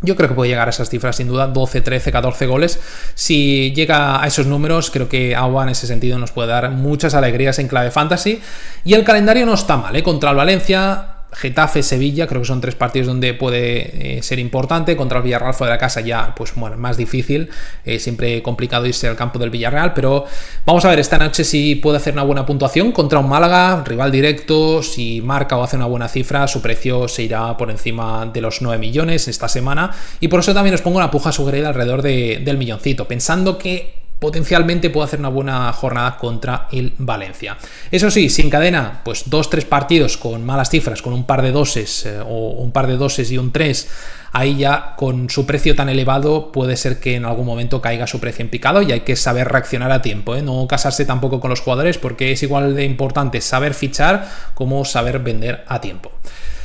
yo creo que puede llegar a esas cifras sin duda, 12, 13, 14 goles. Si llega a esos números, creo que Aubameyang en ese sentido nos puede dar muchas alegrías en clave fantasy. Y el calendario no está mal, contra el Valencia, Getafe, Sevilla, creo que son 3 partidos donde puede ser importante. Contra el Villarreal fuera de casa ya, pues bueno, más difícil, siempre complicado irse al campo del Villarreal, pero vamos a ver esta noche si puede hacer una buena puntuación contra un Málaga, rival directo. Si marca o hace una buena cifra, su precio se irá por encima de los 9 millones esta semana, y por eso también os pongo una puja sugerida alrededor del milloncito, pensando que potencialmente puede hacer una buena jornada contra el Valencia. Eso sí, si encadena pues 2-3 partidos con malas cifras, con un par de doses o un par de doses y un 3, ahí ya con su precio tan elevado puede ser que en algún momento caiga su precio en picado, y hay que saber reaccionar a tiempo, no casarse tampoco con los jugadores, porque es igual de importante saber fichar como saber vender a tiempo.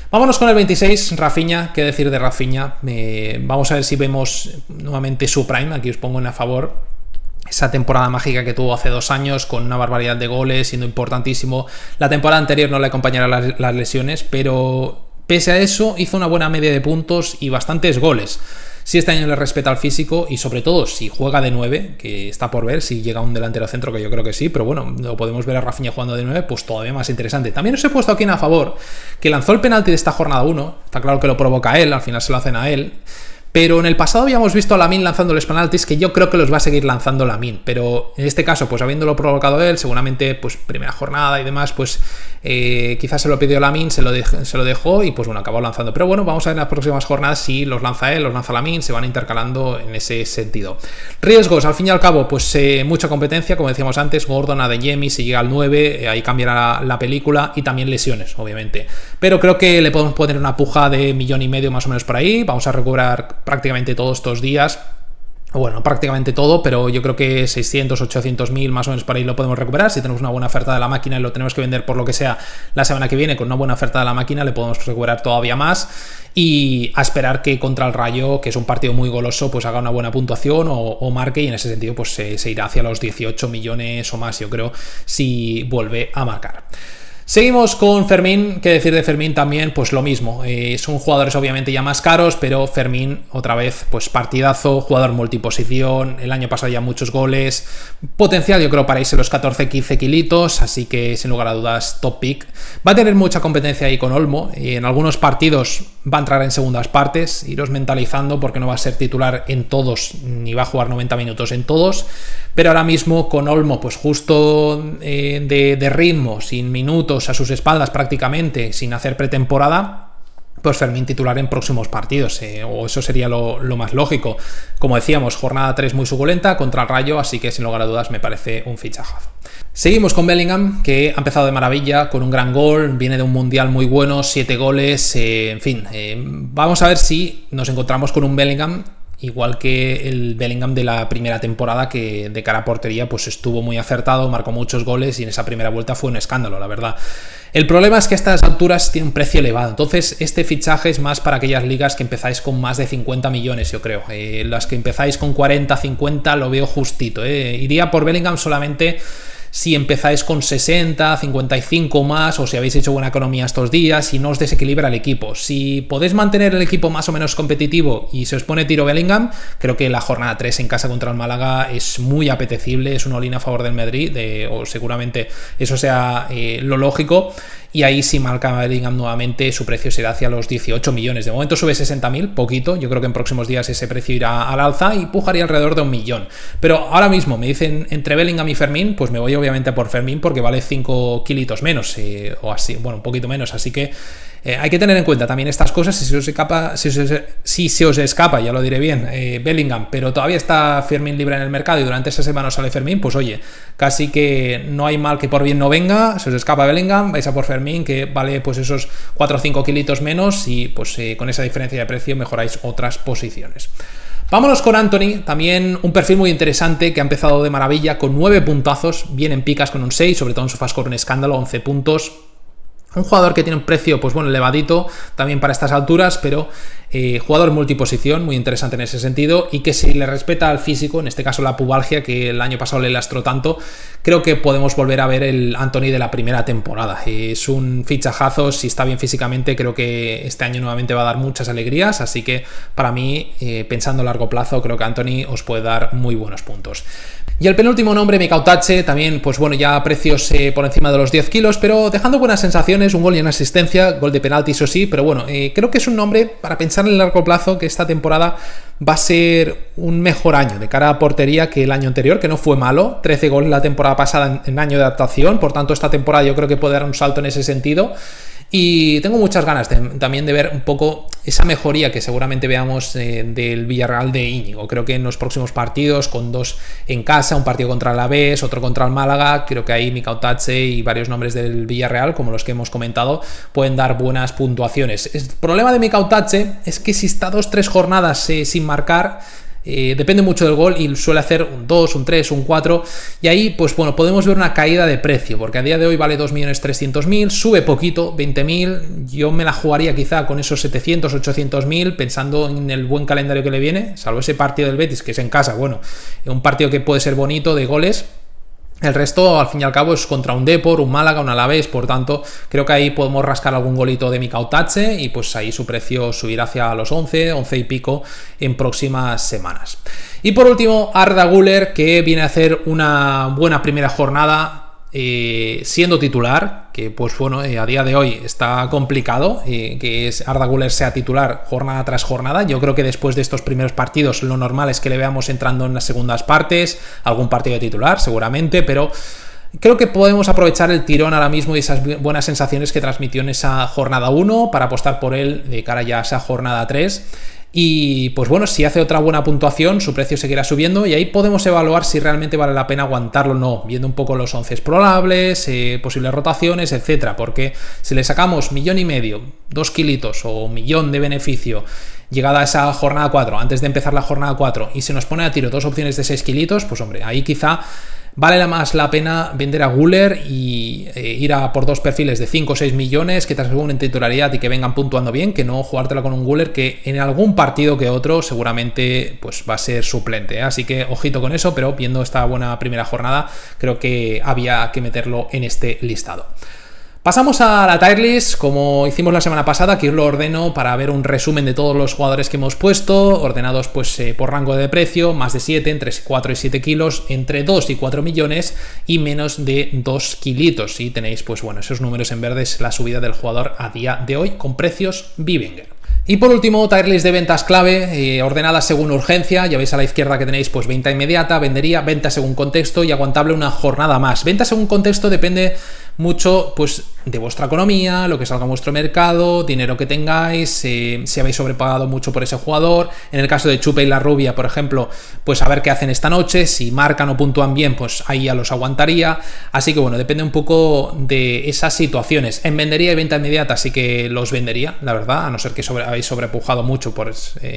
Vámonos con el 26, Rafinha. ¿Qué decir de Rafinha? Vamos a ver si vemos nuevamente su prime. Aquí os pongo en a favor esa temporada mágica que tuvo hace 2 años, con una barbaridad de goles, siendo importantísimo. La temporada anterior no le acompañaron las lesiones, pero pese a eso hizo una buena media de puntos y bastantes goles. Si este año le respeta al físico, y sobre todo si juega de 9, que está por ver, si llega un delantero centro, que yo creo que sí, pero bueno, lo podemos ver a Rafinha jugando de 9, pues todavía más interesante. También os he puesto aquí en a favor que lanzó el penalti de esta jornada 1, está claro que lo provoca él, al final se lo hacen a él, pero en el pasado habíamos visto a Lamine lanzando los penaltis, que yo creo que los va a seguir lanzando Lamine, pero en este caso, pues habiéndolo provocado él, seguramente pues primera jornada y demás, pues quizás se lo pidió Lamine, se lo dejó y pues bueno, acabó lanzando. Pero bueno, vamos a ver en las próximas jornadas si los lanza él, los lanza Lamine, se van intercalando en ese sentido. Riesgos, al fin y al cabo, pues mucha competencia, como decíamos antes, Gordon, Adeyemi, si llega al 9, ahí cambiará la película, y también lesiones, obviamente. Pero creo que le podemos poner una puja de 1,5 millones más o menos por ahí, vamos a recuperar prácticamente todos estos días. Bueno, prácticamente todo, pero yo creo que 600, 800 mil más o menos por ahí lo podemos recuperar. Si tenemos una buena oferta de la máquina y lo tenemos que vender por lo que sea la semana que viene, con una buena oferta de la máquina le podemos recuperar todavía más, y a esperar que contra el Rayo, que es un partido muy goloso, pues haga una buena puntuación o marque, y en ese sentido pues se irá hacia los 18 millones o más, yo creo, si vuelve a marcar. Seguimos con Fermín. ¿Qué decir de Fermín también? Pues lo mismo, son jugadores obviamente ya más caros, pero Fermín otra vez pues partidazo, jugador multiposición, el año pasado ya muchos goles, potencial yo creo para irse los 14-15 kilitos, así que sin lugar a dudas top pick. Va a tener mucha competencia ahí con Olmo, y en algunos partidos va a entrar en segundas partes, iros mentalizando porque no va a ser titular en todos, ni va a jugar 90 minutos en todos, pero ahora mismo con Olmo pues justo de ritmo, sin minutos a sus espaldas prácticamente, sin hacer pretemporada, pues Fermín titular en próximos partidos, o eso sería lo más lógico. Como decíamos, jornada 3 muy suculenta contra el Rayo, así que sin lugar a dudas me parece un fichajazo. Seguimos con Bellingham, que ha empezado de maravilla con un gran gol, viene de un mundial muy bueno, 7 goles, en fin, vamos a ver si nos encontramos con un Bellingham igual que el Bellingham de la primera temporada, que de cara a portería pues estuvo muy acertado, marcó muchos goles y en esa primera vuelta fue un escándalo, la verdad. El problema es que a estas alturas tiene un precio elevado, entonces este fichaje es más para aquellas ligas que empezáis con más de 50 millones, yo creo. Las que empezáis con 40, 50 lo veo justito. Iría por Bellingham solamente si empezáis con 60, 55 más, o si habéis hecho buena economía estos días y no os desequilibra el equipo. Si podéis mantener el equipo más o menos competitivo y se os pone tiro Bellingham, creo que la jornada 3 en casa contra el Málaga es muy apetecible, es un all-in a favor del Madrid, o seguramente eso sea lo lógico. Y ahí si marca Bellingham nuevamente, su precio será hacia los 18 millones. De momento sube 60.000, poquito. Yo creo que en próximos días ese precio irá al alza y pujaría alrededor de 1 millón. Pero ahora mismo me dicen entre Bellingham y Fermín, pues me voy obviamente por Fermín porque vale 5 kilitos menos, o así, bueno, un poquito menos. Así que hay que tener en cuenta también estas cosas. Si se os escapa, ya lo diré bien, Bellingham, pero todavía está Fermín libre en el mercado y durante esa semana sale Fermín, pues oye, casi que no hay mal que por bien no venga. Se os escapa Bellingham, vais a por Fermín, que vale pues esos 4 o 5 kilitos menos, y pues con esa diferencia de precio mejoráis otras posiciones. Vámonos con Antony, también un perfil muy interesante que ha empezado de maravilla con 9 puntazos, bien en picas con un 6, sobre todo en SofaScore un escándalo, 11 puntos. Un jugador que tiene un precio, pues bueno, elevadito también para estas alturas, pero jugador multiposición, muy interesante en ese sentido, y que si le respeta al físico, en este caso la pubalgia, que el año pasado le lastró tanto, creo que podemos volver a ver el Antony de la primera temporada. Es un fichajazo, si está bien físicamente, creo que este año nuevamente va a dar muchas alegrías, así que para mí, pensando a largo plazo, creo que Antony os puede dar muy buenos puntos. Y el penúltimo nombre, Mikau Tache, también, pues bueno, ya precios por encima de los 10 kilos, pero dejando buenas sensaciones, un gol y una asistencia, gol de penalti, eso sí, pero bueno, creo que es un nombre para pensar en el largo plazo, que esta temporada va a ser un mejor año de cara a portería que el año anterior, que no fue malo, 13 goles la temporada pasada en año de adaptación, por tanto esta temporada yo creo que puede dar un salto en ese sentido. Y tengo muchas ganas también de ver un poco esa mejoría que seguramente veamos del Villarreal de Íñigo. Creo que en los próximos partidos, con 2 en casa, un partido contra el Alavés, otro contra el Málaga, creo que ahí Mikau Tache y varios nombres del Villarreal, como los que hemos comentado, pueden dar buenas puntuaciones. El problema de Mikau Tache es que si está 2-3 jornadas sin marcar, depende mucho del gol y suele hacer un 2, un 3, un 4, y ahí pues bueno, podemos ver una caída de precio, porque a día de hoy vale 2.300.000, sube poquito, 20.000, yo me la jugaría quizá con esos 700, 800.000, pensando en el buen calendario que le viene, salvo ese partido del Betis, que es en casa, bueno, un partido que puede ser bonito de goles. El resto, al fin y al cabo, es contra un Depor, un Málaga, un Alavés, por tanto, creo que ahí podemos rascar algún golito de Mikau Tache y pues ahí su precio subirá hacia los 11 y pico en próximas semanas. Y por último, Arda Güler, que viene a hacer una buena primera jornada siendo titular. que pues bueno, a día de hoy está complicado que Arda Güler sea titular jornada tras jornada. Yo creo que después de estos primeros partidos lo normal es que le veamos entrando en las segundas partes, algún partido de titular seguramente, pero creo que podemos aprovechar el tirón ahora mismo y esas buenas sensaciones que transmitió en esa jornada 1 para apostar por él de cara ya a esa jornada 3. Y pues bueno, si hace otra buena puntuación, su precio seguirá subiendo y ahí podemos evaluar si realmente vale la pena aguantarlo o no, viendo un poco los 11 probables, posibles rotaciones, etcétera. Porque si le sacamos 1,5 millones, 2 kilitos o 1 millón de beneficio llegada a esa jornada 4, antes de empezar la jornada 4, y se nos pone a tiro 2 opciones de 6 kilitos, pues hombre, ahí quizá vale más la pena vender a Güler y ir a por 2 perfiles de 5 o 6 millones que te aseguren titularidad y que vengan puntuando bien, que no jugártela con un Güler que en algún partido que otro seguramente pues va a ser suplente, ¿eh? Así que ojito con eso, pero viendo esta buena primera jornada creo que había que meterlo en este listado. Pasamos a la tier list, como hicimos la semana pasada, que os lo ordeno para ver un resumen de todos los jugadores que hemos puesto, ordenados pues por rango de precio, más de 7, entre 4 y 7 kilos, entre 2 y 4 millones y menos de 2 kilitos. Y tenéis pues bueno, esos números en verde es la subida del jugador a día de hoy con precios Bibinger. Y por último, tier list de ventas clave, ordenadas según urgencia. Ya veis a la izquierda que tenéis pues venta inmediata, vendería, venta según contexto y aguantable una jornada más. Venta según contexto depende mucho pues de vuestra economía, lo que salga en vuestro mercado, dinero que tengáis, si habéis sobrepagado mucho por ese jugador. En el caso de Chupe y la Rubia, por ejemplo, pues a ver qué hacen esta noche, si marcan o puntúan bien, pues ahí ya los aguantaría. Así que bueno, depende un poco de esas situaciones. En vendería y venta inmediata sí que los vendería, la verdad, a no ser que habéis sobrepujado mucho por,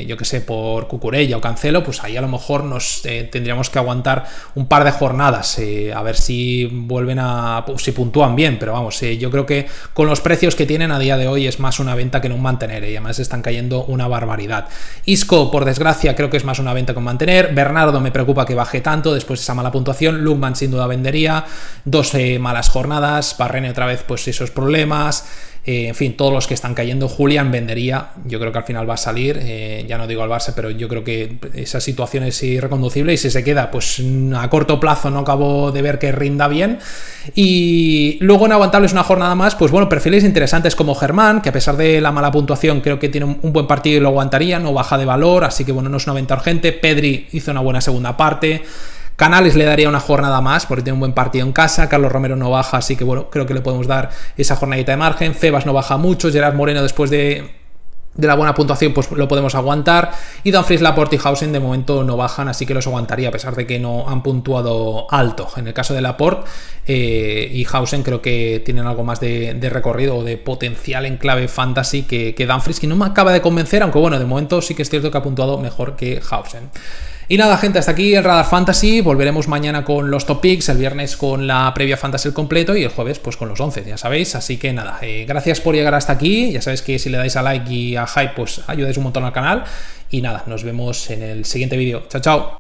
yo que sé, por Cucurella o Cancelo, pues ahí a lo mejor nos tendríamos que aguantar un par de jornadas, a ver si vuelven a, si puntúan bien, pero vamos, yo creo que con los precios que tienen a día de hoy es más una venta que no un mantener, y además están cayendo una barbaridad. Isco, por desgracia, creo que es más una venta que un mantener. Bernardo me preocupa que baje tanto después de esa mala puntuación. Lookman sin duda vendería, 2 malas jornadas. Barrene otra vez pues esos problemas. En fin, todos los que están cayendo. Julián vendería, yo creo que al final va a salir, ya no digo al Barça, pero yo creo que esa situación es irreconducible y si se queda, pues a corto plazo no acabo de ver que rinda bien. Y luego en aguantables una jornada más, pues bueno, perfiles interesantes como Germán, que a pesar de la mala puntuación creo que tiene un buen partido y lo aguantaría, no baja de valor, así que bueno, no es una venta urgente. Pedri hizo una buena segunda parte. Canales le daría una jornada más porque tiene un buen partido en casa. Carlos Romero no baja, así que bueno, creo que le podemos dar esa jornadita de margen. Febas no baja mucho. Gerard Moreno después de la buena puntuación pues lo podemos aguantar. Y Dumfries, Laporte y Hausen de momento no bajan, así que los aguantaría a pesar de que no han puntuado alto. En el caso de Laporte y Hausen creo que tienen algo más de recorrido o de potencial en clave fantasy que Dumfries, que no me acaba de convencer, aunque bueno, de momento sí que es cierto que ha puntuado mejor que Hausen. Y nada, gente, hasta aquí el Radar Fantasy. Volveremos mañana con los top picks, el viernes con la previa fantasy al completo y el jueves pues con los 11, ya sabéis. Así que nada, gracias por llegar hasta aquí. Ya sabéis que si le dais a like y a hype pues ayudáis un montón al canal. Y nada, nos vemos en el siguiente vídeo. Chao, chao.